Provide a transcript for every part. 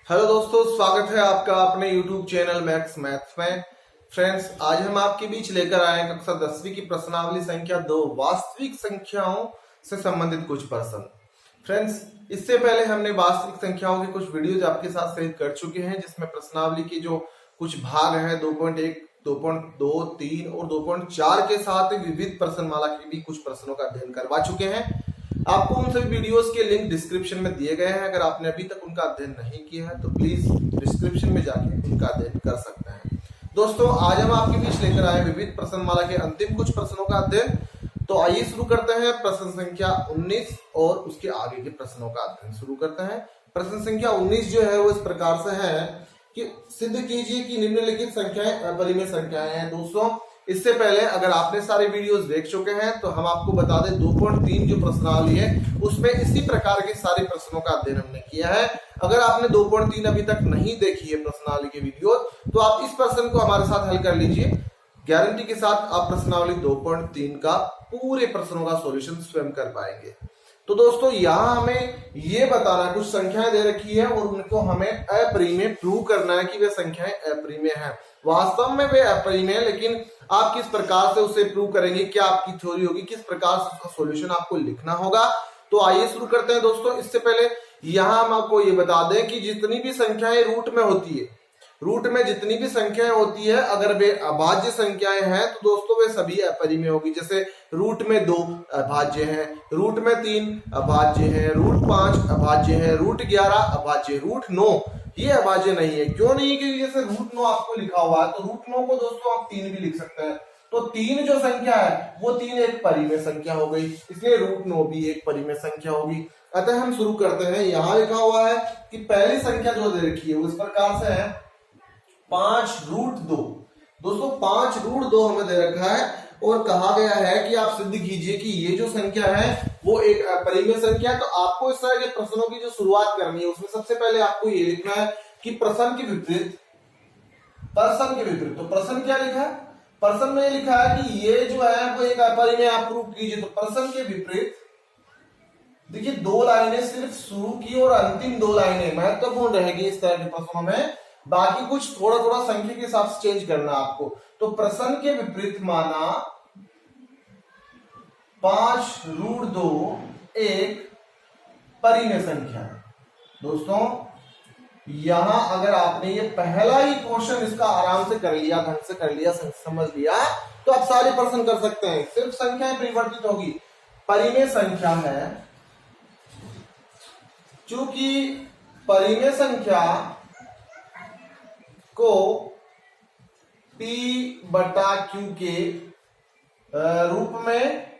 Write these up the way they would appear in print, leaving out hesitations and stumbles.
Hello दोस्तों, स्वागत है आपका अपने YouTube चैनल मैक्स मैथ्स में। फ्रेंड्स, आज हम आपके बीच लेकर आए हैं कक्षा 10वीं की प्रश्नावली संख्या 2 वास्तविक संख्याओं से संबंधित कुछ प्रश्न। फ्रेंड्स, इससे पहले हमने वास्तविक संख्याओं के कुछ वीडियोज आपके साथ शेयर कर चुके हैं, जिसमें प्रश्नावली के जो कुछ भाग हैं 2.1, 2.2, 3 और 2.4 के साथ विविध प्रश्नमाला के भी कुछ प्रश्नों का अध्ययन करवा चुके हैं। आपको उन सभी वीडियोस के लिंक डिस्क्रिप्शन में दिए गए हैं। अगर आपने अभी तक उनका अध्ययन नहीं किया है तो प्लीज डिस्क्रिप्शन में जाके उनका अध्ययन कर सकते हैं। दोस्तों, आज हम आपके बीच लेकर आए विविध प्रश्नमाला के अंतिम कुछ प्रश्नों का अध्ययन। तो आइए शुरू करते हैं प्रश्न संख्या 19 और उसके आगे के प्रश्नों का अध्ययन शुरू करते हैं। प्रश्न संख्या 19 जो है वो इस प्रकार से है कि सिद्ध कीजिए कि निम्नलिखित संख्याएं अपरिमेय संख्याएं हैं। दोस्तों, इससे पहले अगर आपने सारे वीडियोस देख चुके हैं तो हम आपको बता दें 2.3 जो प्रश्नावली है उसमें इसी प्रकार के सारे प्रश्नों का अध्ययन हमने किया है। अगर आपने 2.3 अभी तक नहीं देखी है प्रश्नावली के वीडियो, तो आप इस प्रश्न को हमारे साथ हल कर लीजिए। गारंटी के साथ आप प्रश्नावली 2.3 का पूरे प्रश्नों का सॉल्यूशन स्वयं कर पाएंगे। तो दोस्तों, यहाँ हमें ये बताना है, कुछ संख्याएं दे रखी है और उनको हमें अपरिमेय प्रूव करना है कि वे संख्याएं अपरिमेय हैं। वास्तव में वे अपरिमेय है, लेकिन आप किस प्रकार से उसे प्रूव करेंगे, क्या आपकी थ्योरी होगी, किस प्रकार से उसका सॉल्यूशन आपको लिखना होगा। तो आइए शुरू करते हैं। दोस्तों, इससे पहले यहाँ हम आपको ये बता दें कि जितनी भी संख्याएं रूट में होती है, रूट में जितनी भी संख्याएं होती है, अगर वे अभाज्य संख्याएं हैं तो दोस्तों वे सभी अपरिमेय होगी। जैसे रूट में 2 अभाज्य हैं, रूट में 3 अभाज्य हैं, रूट 5 अभाज्य है, रूट 11 अभाज्य, रूट 9 ये अभाज्य नहीं है। क्यों नहीं है? क्योंकि जैसे रूट 9 आपको लिखा हुआ है तो रूट 9 को दोस्तों आप 3 भी लिख सकते हैं। तो 3 जो संख्या है वो 3 एक परिमेय संख्या हो गई, इसलिए रूट 9 भी एक परिमेय संख्या होगी। अतः हम शुरू करते हैं। यहाँ लिखा हुआ है कि पहली संख्या जो दे रखी है वो इस प्रकार से है 5√2। दोस्तों, 5√2 हमें दे रखा है और कहा गया है कि आप सिद्ध कीजिए कि ये जो संख्या है वो एक अपरिमेय संख्या है। तो आपको इस तरह के प्रश्नों की जो शुरुआत करनी है उसमें सबसे पहले आपको ये लिखना है कि प्रश्न के विपरीत, प्रश्न के विपरीत। तो प्रश्न क्या लिखा है? प्रश्न में लिखा है कि ये जो है वो एक अपरिमेय आप प्रूव कीजिए। तो प्रश्न के विपरीत देखिए 2 लाइनें सिर्फ शुरू की और अंतिम 2 लाइनें महत्वपूर्ण रहेगी इस तरह के प्रश्नों में। बाकी कुछ थोड़ा थोड़ा संख्या के हिसाब से चेंज करना आपको। तो प्रश्न के विपरीत माना 5√2 एक परिमेय संख्या है। दोस्तों, यहां अगर आपने ये पहला ही क्वेश्चन इसका आराम से कर लिया, ढंग से कर लिया, समझ लिया, तो आप सारे प्रश्न कर सकते हैं। सिर्फ संख्याएं परिवर्तित होगी। परिमेय संख्या है, चूंकि परिमेय संख्या को P/Q के रूप में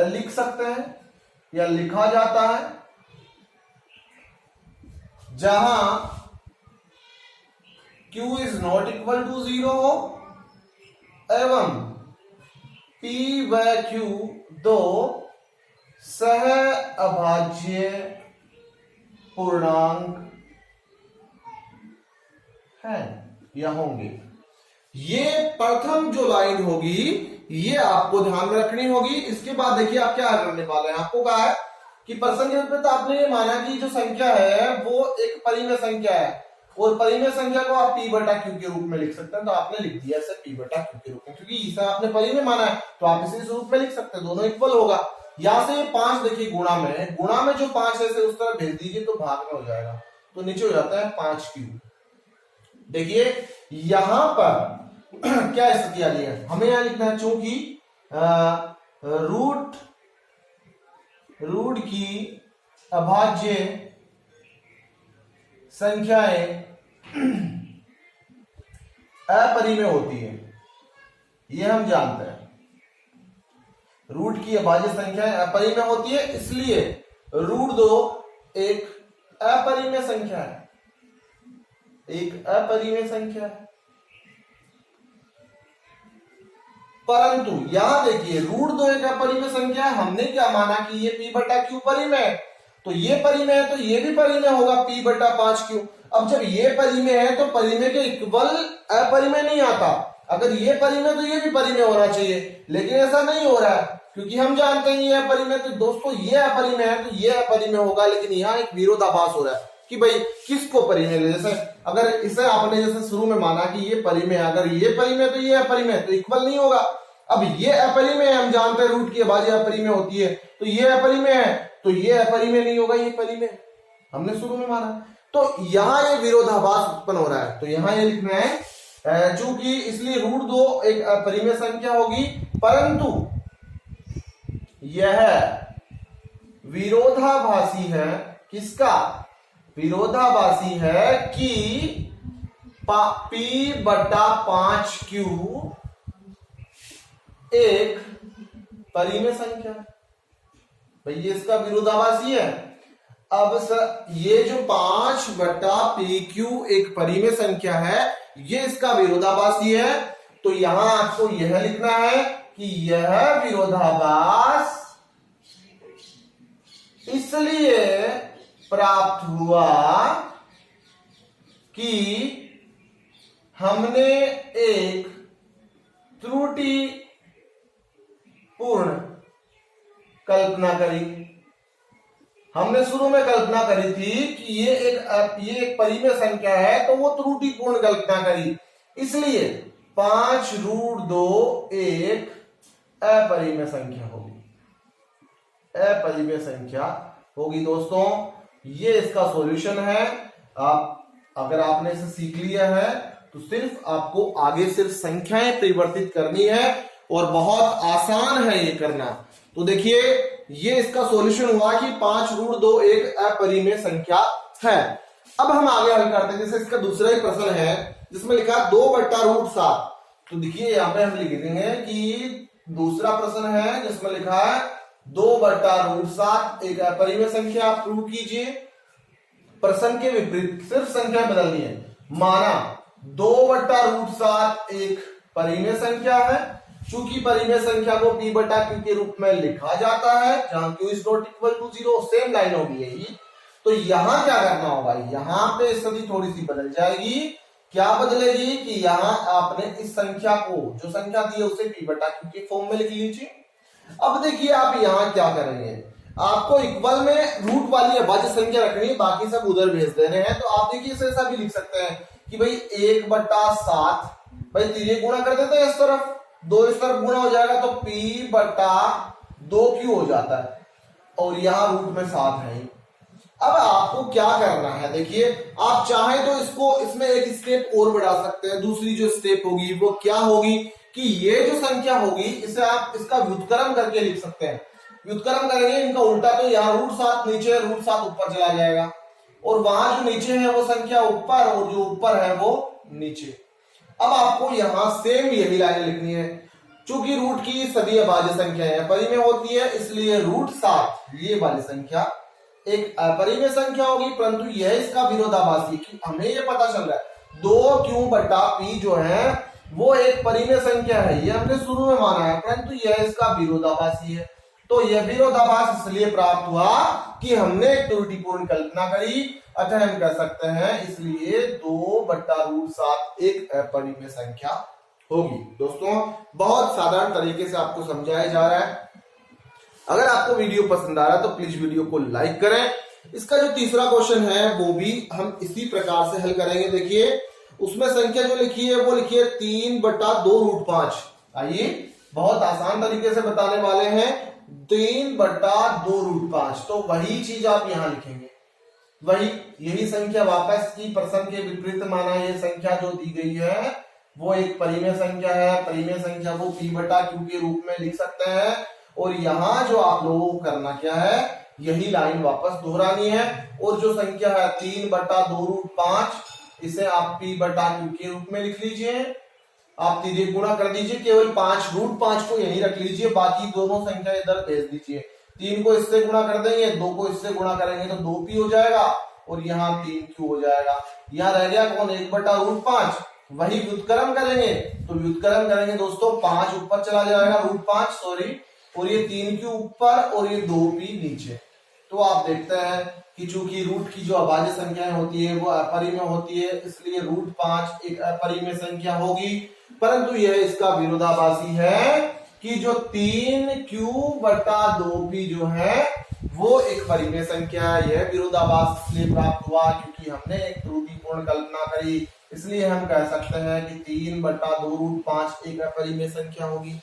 लिख सकते हैं या लिखा जाता है, जहां Q is not equal to 0 हो एवं P व Q दो सह अभाज्य पूर्णांक है या होंगे। ये प्रथम जो लाइन होगी ये आपको ध्यान में रखनी होगी। इसके बाद देखिए आप क्या करने वाले हैं। आपको कहा है कि प्रश्न के विपरीत आपने ये माना कि जो संख्या है वो एक परिमेय संख्या है और परिमेय संख्या को आप P/Q के रूप में लिख सकते हैं। तो आपने लिख दिया इसे P/Q के रूप में, क्योंकि इसे आपने परिमेय माना है तो आप इसे इस रूप में लिख सकते हैं, दोनों इक्वल होगा। यहां से 5 देखिए गुणा में जो 5 है उस तरह भेज दीजिए तो भाग में हो जाएगा, तो नीचे हो जाता है 5Q। देखिए यहां पर क्या स्थिति आ रही है, हमें यहां लिखना है चूंकि रूट की अभाज्य संख्याएं अपरिमेय होती है, ये हम जानते हैं। रूट की अभाज्य संख्याएं अपरिमेय होती है, इसलिए √2 एक अपरिमेय संख्या है, एक अपरिमेय संख्या है। परंतु यहां देखिए √2 एक अपरिमेय संख्या है, हमने क्या माना कि ये P/Q परिमेय है, तो ये परिमेय है तो ये भी परिमेय होगा P/5Q। अब जब ये परिमेय है तो परिमेय के इक्वल अपरिमेय नहीं आता। अगर ये परिमेय तो ये भी परिमेय होना चाहिए, लेकिन ऐसा नहीं हो रहा है क्योंकि हम जानते हैं ये अपरिमेय। तो दोस्तों ये अपरिमेय है तो ये अपरिमेय होगा, लेकिन यहाँ एक विरोधाभास हो रहा है। कि भाई किसको परिमेय ले, जैसे अगर इसे आपने जैसे शुरू में माना कि ये परिमेय, अगर ये परिमेय तो ये अपरिमेय, तो इक्वल नहीं होगा। अब ये अपरिमेय, हम जानते हैं रूट की बाजी अपरिमेय होती है, तो ये अपरिमेय है तो ये अपरिमेय नहीं होगा, ये परिमेय, हमने शुरू में माना। तो यहां ये विरोधाभास उत्पन्न हो रहा है, तो यहां ये लिखना है चूंकि इसलिए √2 एक अपरिमेय संख्या होगी, परंतु यह विरोधाभासी है। किसका? विरोधाभासी है कि P/5Q एक परिमेय संख्या, भाई ये इसका विरोधाभासी है। अब सर ये जो 5/PQ एक परिमेय संख्या है, ये इसका विरोधाभासी है, तो यहां आपको यह लिखना है कि यह विरोधाभास इसलिए प्राप्त हुआ कि हमने एक त्रुटिपूर्ण कल्पना करी। हमने शुरू में कल्पना करी थी कि ये एक परिमेय संख्या है, तो वो त्रुटिपूर्ण कल्पना करी, इसलिए 5√2 एक अपरिमेय संख्या होगी, अपरिमेय संख्या होगी। दोस्तों ये इसका सॉल्यूशन है। अगर आपने इसे सीख लिया है तो सिर्फ आपको आगे सिर्फ संख्याएं परिवर्तित करनी है और बहुत आसान है ये करना। तो देखिए ये इसका सॉल्यूशन हुआ कि 5√2 एक अपरिमेय संख्या है। अब हम आगे हल करते हैं, जैसे इसका दूसरा ही प्रश्न है जिसमें लिखा 2/√7। तो देखिए यहाँ पे हम लिख देंगे कि दूसरा प्रश्न है जिसमें लिखा है 2/√7 एक अपरिमेय संख्या। आप प्रूव कीजिए। प्रश्न के विपरीत सिर्फ संख्या बदलनी है। माना 2/√7 एक परिमेय संख्या है, चूंकि परिमेय संख्या को P/Q के रूप में लिखा जाता है, जहां Q is not equal to 0, same line होगी यही। तो यहां क्या करना होगा, यहां पे स्थिति थोड़ी सी बदल जाएगी। क्या बदलेगी कि यहां आपने इस संख्या को, जो संख्या दी है, उसे P/Q के फॉर्म में लिख लीजिए। अब देखिए आप यहां क्या करेंगे, आपको इक्वल में रूट वाली अभाज्य संख्या रखनी है, बाकी सब उधर भेज देने हैं। तो आप देखिए इसे ऐसा भी लिख सकते हैं कि भाई 1/7, भाई 3 गुणा कर देते हैं इस तरफ, 2 इस तरफ गुणा हो जाएगा तो P/2Q हो जाता है, और यहां रूट में 7 है। अब आपको क्या करना है, देखिए आप चाहे तो इसको इसमें एक स्टेप और बढ़ा सकते हैं। दूसरी जो स्टेप होगी वो क्या होगी कि ये जो संख्या होगी इसे आप इसका व्युत्क्रम करके लिख सकते हैं। व्युत्क्रम करेंगे इनका उल्टा, तो यहाँ √7 नीचे है, √7 ऊपर चला जाएगा, और वहां जो नीचे है वो संख्या ऊपर, और जो ऊपर है वो नीचे। अब आपको यहां सेम यही लाइन लिखनी है। चूंकि रूट की सभी अभाज्य संख्याएं परिमेय होती है, इसलिए √7 ये वाली संख्या एक अपरिमेय संख्या होगी, परंतु यह इसका विरोधाभासी, कि हमें यह पता चल रहा है 2Q/P जो है वो एक परिमेय संख्या है, ये हमने शुरू में माना है, परंतु यह इसका विरोधाभासी है। तो यह विरोधाभास इसलिए प्राप्त हुआ कि हमने एक त्रुटिपूर्ण कल्पना करी, अतः हम कह सकते हैं इसलिए 2/√7 एक अपरिमेय संख्या होगी। दोस्तों बहुत साधारण तरीके से आपको समझाया जा रहा है। अगर आपको वीडियो पसंद आ रहा है तो प्लीज वीडियो को लाइक करें। इसका जो तीसरा क्वेश्चन है वो भी हम इसी प्रकार से हल करेंगे। देखिए उसमें संख्या जो लिखी है वो लिखी है 3/2√5। आइए बहुत आसान तरीके से बताने वाले हैं, 3/2√5। तो वही चीज आप यहां लिखेंगे, वही यही संख्या वापस की प्रश्न के विपरीत माना ये संख्या जो दी गई है वो एक परिमेय संख्या है। परिमेय संख्या को P/Q के रूप में लिख सकते हैं, और यहां जो आप लोगों को करना क्या है, यही लाइन वापस दोहरानी है, और जो संख्या है 3/2√5 इसे आप P/Q के रूप में लिख लीजिए। आप 3 गुणा कर दीजिए, केवल 5√5 को यहीं रख लीजिए, बाकी दोनों संख्या इधर भेज दीजिए। 3 को इससे गुणा कर देंगे, 2 को इससे गुणा करेंगे तो 2P हो जाएगा, और यहाँ 3Q हो जाएगा। यहाँ रह गया कौन, 1/√5। वही व्युत्क्रम करेंगे, तो व्युत्क्रम करेंगे दोस्तों 5 ऊपर चला जाएगा, √5 सॉरी, और ये 3Q ऊपर और ये 2P नीचे। तो आप देखते हैं कि चूंकि रूट की जो अभाज्य संख्याएं होती है वो अपरिमेय होती है, इसलिए √5 एक अपरिमेय संख्या होगी, परंतु यह इसका विरोधाभासी है कि जो 3Q/2P जो है वो एक परिमेय संख्या है। यह विरोधाभास इसलिए प्राप्त हुआ क्योंकि हमने एक त्रुटिपूर्ण कल्पना करी, इसलिए हम कह सकते हैं कि 3/2√5 एक अपरिमेय संख्या होगी।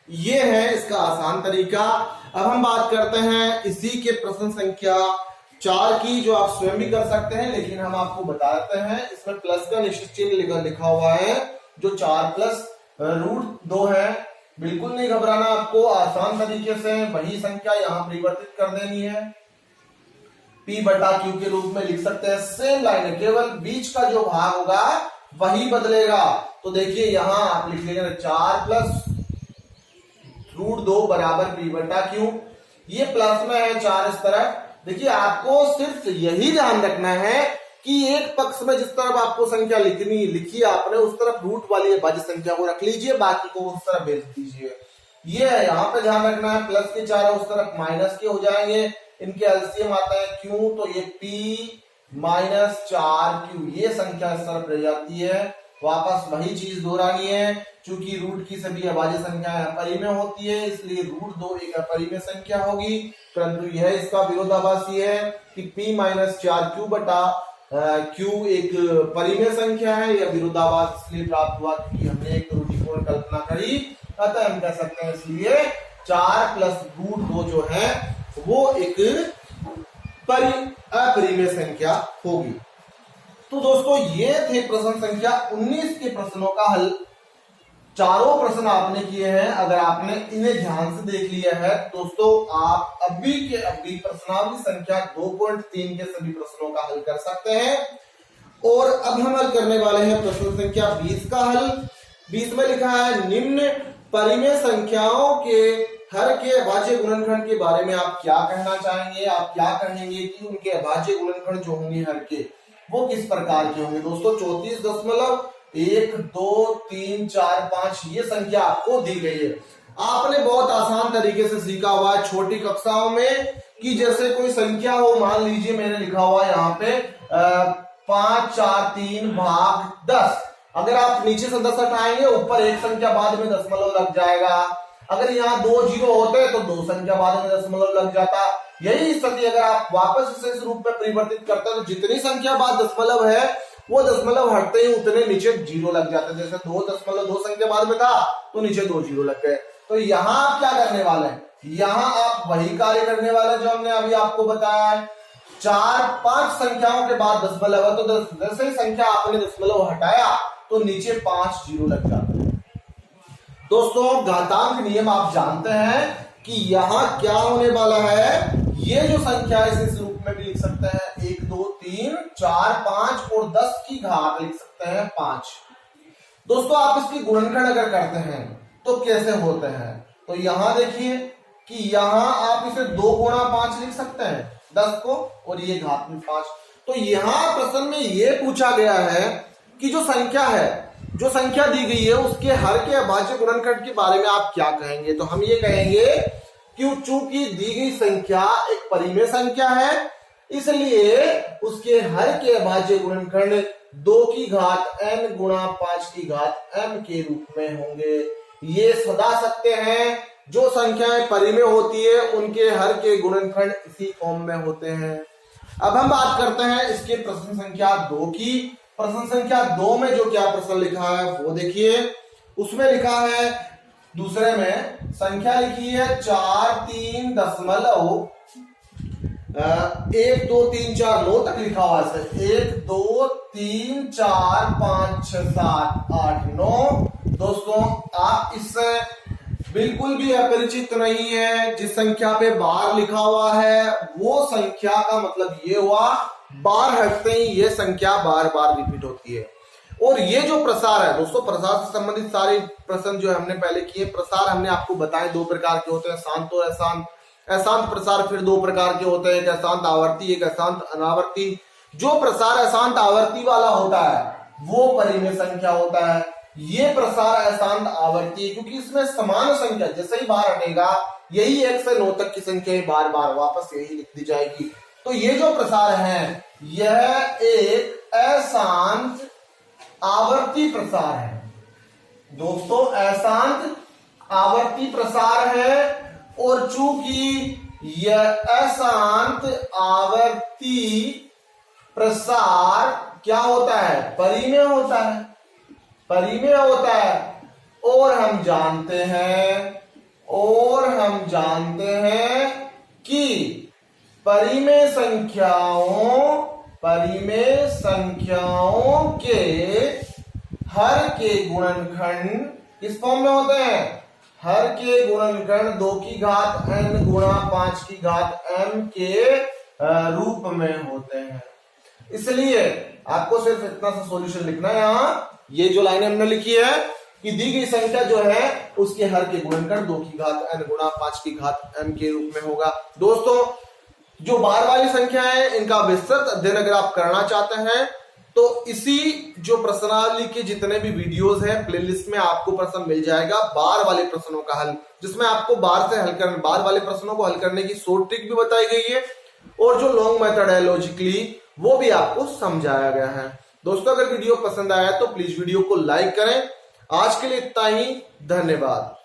ये है इसका आसान तरीका। अब हम बात करते हैं इसी के प्रश्न संख्या 4 की, जो आप स्वयं भी कर सकते हैं, लेकिन हम आपको बताते हैं इसमें प्लस का निश्चित चिन्ह लिखा हुआ है, जो 4 + √2 है। बिल्कुल नहीं घबराना आपको, आसान तरीके से वही संख्या यहां परिवर्तित कर देनी है, P/Q के रूप में लिख सकते हैं। सेम लाइन है, केवल बीच का जो भाग होगा वही बदलेगा। तो देखिए यहां आप लिख लीजिए 4 + √2 बराबर P/Q। ये प्लस में है 4 इस तरफ। देखिए आपको सिर्फ यही ध्यान रखना है कि एक पक्ष में जिस तरफ आपको संख्या लिखी आपने उस तरफ रूट वाली भाज्य संख्या को रख लीजिए, बाकी को उस तरफ भेज दीजिए। ये है, यहाँ पे ध्यान रखना है, प्लस के 4 उस तरफ माइनस के हो जाएंगे, इनके एलसीएम आता है Q, तो ये P - 4Q ये संख्या इस तरफ रह जाती है। वापस वही चीज दोहरानी है, चूंकि रूट की सभी अभाज्य संख्याएं अपरिमेय होती है, इसलिए √2 एक अपरिमेय संख्या होगी, परंतु यह इसका विरोधाभासी है कि P - 4Q/Q एक परिमेय संख्या है। यह विरोधाभास इसलिए प्राप्त हुआ क्योंकि हमने एक त्रुटिपूर्ण कल्पना करी, अतः हम कह सकते हैं इसलिए 4 + √2 जो है वो एक अपरिमेय संख्या होगी। तो दोस्तों ये थे प्रश्न संख्या 19 के प्रश्नों का हल। चारों प्रश्न आपने किए हैं। अगर आपने इन्हें ध्यान से देख लिया है दोस्तों, आप अभी के अभी प्रश्नावली संख्या 2.3 के सभी प्रश्नों का हल कर सकते हैं। और अब हम हल करने वाले हैं प्रश्न संख्या 20 का हल। 20 में लिखा है, निम्न परिमेय संख्याओं के हर के अभाज्य गुणनखंड के बारे में आप क्या कहना चाहेंगे? आप क्या कहेंगे कि उनके अभाज्य गुणनखंड जो होंगे हर के, वो किस प्रकार के होंगे? दोस्तों 34.1 2 3 4 5 ये संख्या आपको दी गई है। आपने बहुत आसान तरीके से सीखा हुआ है छोटी कक्षाओं में कि जैसे कोई संख्या हो, मान लीजिए मैंने लिखा हुआ है यहाँ पे 5 4 3 भाग 10। अगर आप नीचे से 10 हटाएंगे, ऊपर एक संख्या बाद में दशमलव लग जाएगा। अगर यहाँ 2 0 होते तो 2 संख्या बाद में दशमलव लग जाता। यही स्थिति अगर आप वापस इसे इस रूप में परिवर्तित करते हैं तो जितनी संख्या बाद दशमलव है वो दशमलव हटते ही उतने नीचे 0 लग जाते। जैसे 2.2 संख्या बाद में था तो नीचे 2 0 लग गए। तो यहाँ आप क्या करने वाले हैं? यहाँ आप वही कार्य करने वाले जो हमने अभी आपको बताया है। 4 5 संख्याओं के बाद दशमलव है, तो जैसे ही संख्या आपने दशमलव हटाया तो नीचे 5 0 लग जाता है। दोस्तों घातांक नियम आप जानते हैं कि यहाँ क्या होने वाला है। ये जो संख्या है इस रूप में भी लिख सकते हैं 1 2 3 4 5 और 10 की घात लिख सकते हैं 5। दोस्तों आप इसकी गुणनखंड अगर करते हैं तो कैसे होते हैं? तो यहाँ देखिए कि यहाँ आप इसे 2 गुणा 5 लिख सकते हैं 10 को, और ये घात में 5। तो यहाँ प्रश्न में ये पूछा गया है कि जो संख्या है, जो संख्या दी गई है उसके हर के अभाज्य गुणनखंड के बारे में आप क्या कहेंगे? तो हम ये कहेंगे कि चूंकि दी गई संख्या एक परिमेय संख्या है, इसलिए उसके हर के अभाज्य गुणनखंड 2 की घात n गुणा 5 की घात m के रूप में होंगे। ये सदा सकते हैं जो संख्याएं परिमेय होती है उनके हर के गुणनखंड इसी फॉर्म में होते हैं। अब हम बात करते हैं इसके प्रश्न संख्या 2 की। प्रश्न संख्या 2 में जो क्या प्रश्न लिखा है वो देखिए। उसमें लिखा है, दूसरे में संख्या लिखी है 4 3 दशमलव 1 2 3 4 9 तक लिखा हुआ है। 1 2 3 4 5 6 7 8 9। दोस्तों आप इससे बिल्कुल भी अपरिचित नहीं है। जिस संख्या पे बार लिखा हुआ है वो संख्या का मतलब ये हुआ बार हटते ही ये संख्या बार बार रिपीट होती है। और ये जो प्रसार है दोस्तों, प्रसार से संबंधित सारे प्रश्न जो हमने पहले किए, प्रसार हमने आपको बताए 2 प्रकार के होते हैं, शांत और अशांत। अशांत प्रसार फिर 2 प्रकार के होते हैं, एक अशांत आवर्ती, एक अशांत अनावर्ती। जो प्रसार अशांत आवर्ती वाला होता है वो परिमेय संख्या होता है। ये प्रसार अशांत आवर्ती है क्योंकि इसमें समान संख्या जैसे ही बार हटेगा यही 1 से 9 तक की संख्या बार बार वापस यही लिख दी जाएगी। तो ये जो प्रसार है यह एक अशांत आवर्ती प्रसार है। दोस्तों अशांत आवर्ती प्रसार है, और चूंकि यह अशांत आवर्ती प्रसार क्या होता है? परिमेय होता है, परिमेय होता है। और हम जानते हैं कि परिमेय संख्याओं के हर के गुणनखंड किस फॉर्म में होते हैं? हर के गुणनखंड 2 की घात n गुणा 5 की घात m के रूप में होते हैं। इसलिए आपको सिर्फ इतना सा सॉल्यूशन लिखना है। यहां ये जो लाइन हमने लिखी है कि दी गई संख्या जो है उसके हर के गुणनखंड 2 की घात n गुणा 5 की घात m के रूप में होगा। दोस्तों, जो बार वाली संख्या है इनका विस्तृत अध्ययन अगर आप करना चाहते हैं तो इसी जो प्रश्नावली के जितने भी वीडियोस हैं प्लेलिस्ट में आपको प्रश्न मिल जाएगा बार वाले प्रश्नों का हल, जिसमें आपको बार वाले प्रश्नों को हल करने की शॉर्ट ट्रिक भी बताई गई है और जो लॉन्ग मेथड है लॉजिकली वो भी आपको समझाया गया है। दोस्तों, अगर वीडियो पसंद आया तो प्लीज वीडियो को लाइक करें। आज के लिए इतना ही, धन्यवाद।